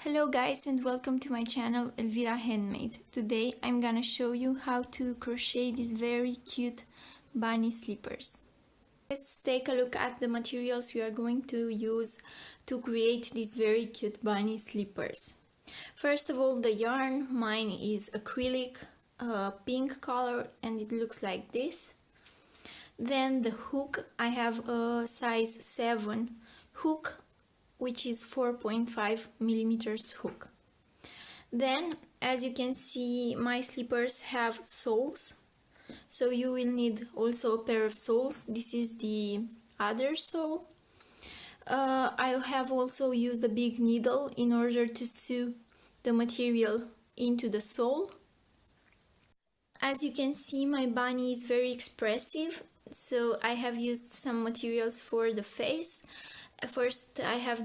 Hello guys and welcome to my channel Elvira Handmade. Today I'm gonna show you how to crochet these very cute bunny slippers. Let's take a look at the materials we are going to use to create these very cute bunny slippers. First of all, the yarn, mine is acrylic, pink color, and it looks like this. Then the hook, I have a size 7 hook, which is 4.5 millimeters hook. Then, as you can see, my slippers have soles, so you will need also a pair of soles. This is the other sole. I have also used a big needle in order to sew the material into the sole. As you can see, my bunny is very expressive, so I have used some materials for the face. First, I have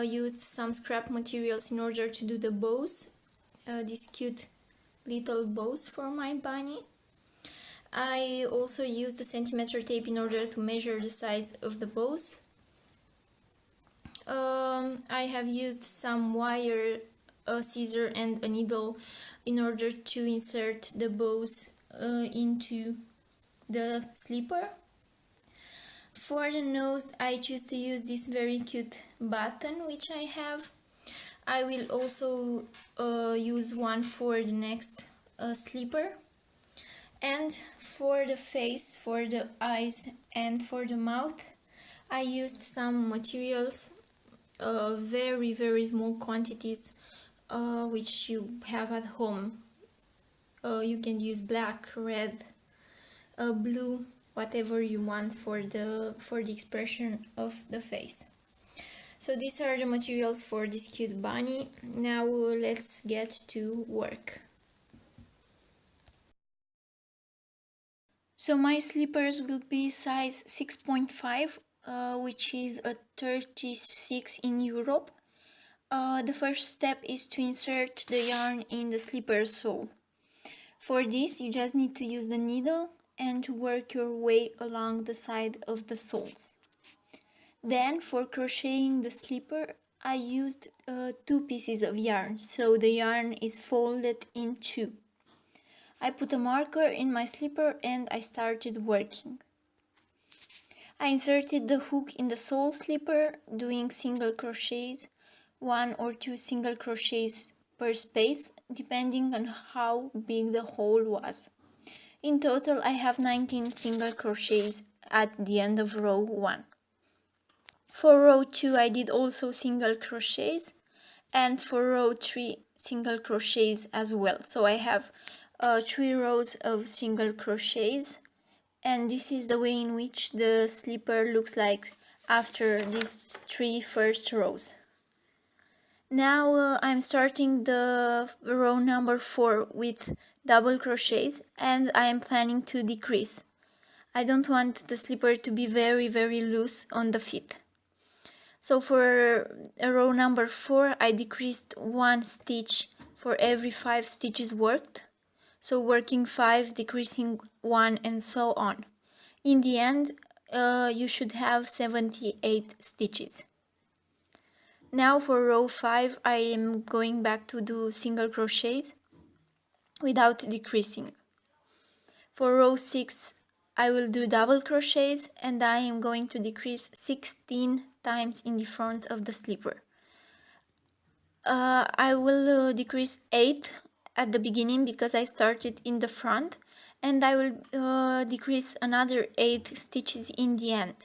used some scrap materials in order to do the bows, these cute little bows for my bunny. I also used the centimeter tape in order to measure the size of the bows. I have used some wire, a scissor and a needle in order to insert the bows into the slipper. For the nose, I choose to use this very cute button which I have. I will also use one for the next slipper. And for the face, for the eyes and for the mouth, I used some materials, very small quantities, which you have at home. You can use black, red, blue, whatever you want for the expression of the face. So these are the materials for this cute bunny. Now let's get to work. So my slippers will be size 6.5, which is a 36 in Europe. The first step is to insert the yarn in the slipper sole. For this, you just need to use the needle and to work your way along the side of the soles. Then, for crocheting the slipper, I used 2 pieces of yarn, so the yarn is folded in 2. I put a marker in my slipper and I started working. I inserted the hook in the sole slipper, doing single crochets, 1 or 2 single crochets per space, depending on how big the hole was. In total, I have 19 single crochets at the end of row 1. For row 2, I did also single crochets, and for row 3, single crochets as well. So I have 3 rows of single crochets, and this is the way in which the slipper looks like after these 3 first rows. Now I'm starting the row number 4 with double crochets, and I am planning to decrease. I don't want the slipper to be very loose on the feet. So for row number 4, I decreased 1 stitch for every 5 stitches worked. So working 5, decreasing 1, and so on. In the end, you should have 78 stitches. Now for row 5, I am going back to do single crochets without decreasing. For row 6, I will do double crochets, and I am going to decrease 16 times in the front of the slipper. I will decrease 8 at the beginning because I started in the front, and I will decrease another 8 stitches in the end.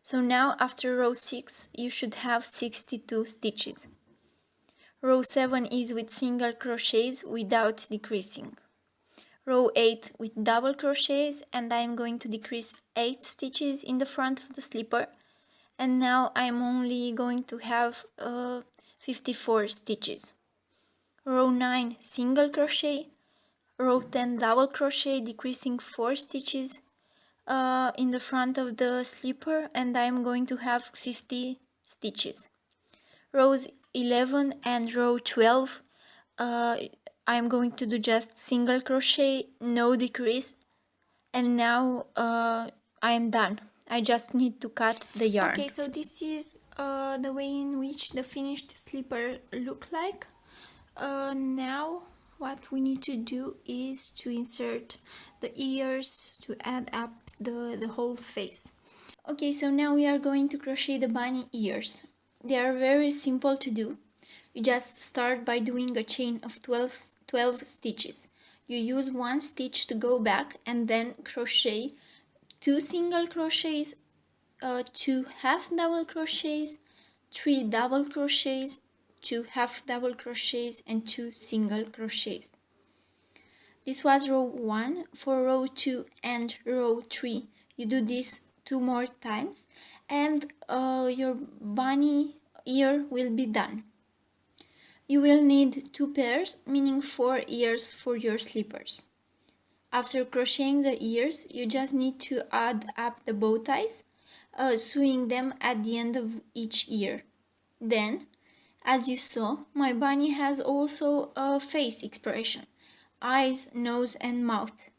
So now after row 6, you should have 62 stitches. Row 7 is with single crochets without decreasing. Row 8 with double crochets, and I am going to decrease 8 stitches in the front of the slipper, and now I am only going to have 54 stitches. Row 9 single crochet, row 10 double crochet, decreasing 4 stitches in the front of the slipper, and I am going to have 50 stitches. Rows 11 and row 12, I am going to do just single crochet, no decrease, and now I am done. I just need to cut the yarn. Okay, so this is the way in which the finished slipper look like. Now what we need to do is to insert the ears to add up the whole face. Okay, so now we are going to crochet the bunny ears. They are very simple to do. You just start by doing a chain of 12 stitches. You use one stitch to go back and then crochet 2 single crochets, 2 half double crochets, 3 double crochets, 2 half double crochets and 2 single crochets. This was row 1. For row 2 and row 3 you do this 2 more times and your bunny ear will be done. You will need 2 pairs, meaning 4 ears for your slippers. After crocheting the ears, you just need to add up the bow ties, sewing them at the end of each ear. Then, as you saw, my bunny has also a face expression, eyes, nose and mouth.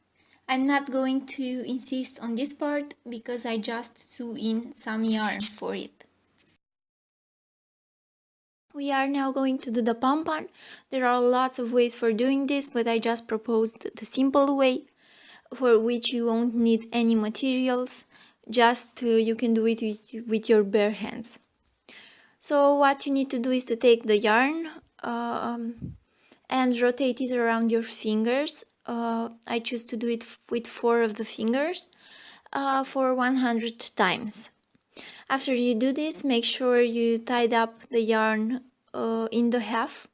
I'm not going to insist on this part because I just sew in some yarn for it. We are now going to do the pompon. There are lots of ways for doing this, but I just proposed the simple way, for which you won't need any materials, just you can do it with your bare hands. So what you need to do is to take the yarn and rotate it around your fingers. I choose to do it with 4 of the fingers for 100 times. After you do this, make sure you tied up the yarn in the half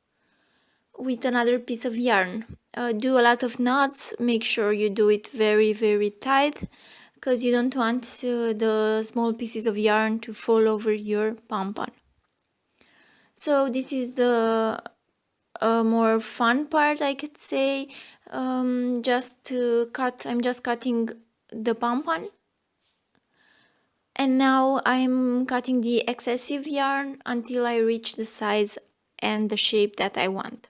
with another piece of yarn. Do a lot of knots, make sure you do it very tight, because you don't want the small pieces of yarn to fall over your pompon. So this is the more fun part, I could say. I'm just cutting the pompon. And now I'm cutting the excessive yarn until I reach the size and the shape that I want.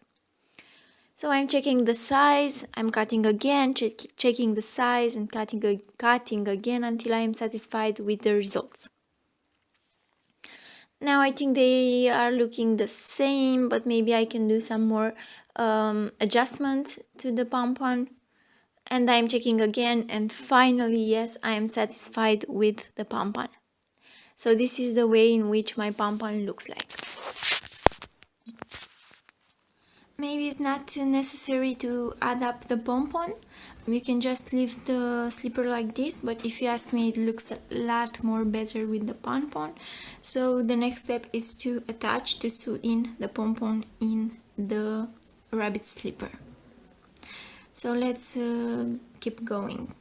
So I'm checking the size, I'm cutting again, checking the size and cutting again until I am satisfied with the results. Now I think they are looking the same, but maybe I can do some more adjustment to the pompon. And I'm checking again, and finally, yes, I am satisfied with the pompon. So this is the way in which my pompon looks like. Maybe it's not necessary to add up the pompon. You can just leave the slipper like this, but if you ask me, it looks a lot more better with the pompon. So the next step is to sew in the pompon in the rabbit slipper. So let's keep going.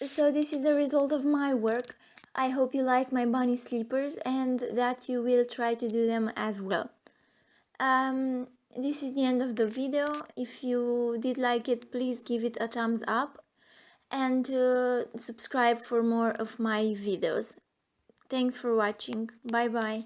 So this is the result of my work. I hope you like my bunny slippers and that you will try to do them as well. This is the end of the video. If you did like it, please give it a thumbs up and subscribe for more of my videos. Thanks for watching. Bye bye.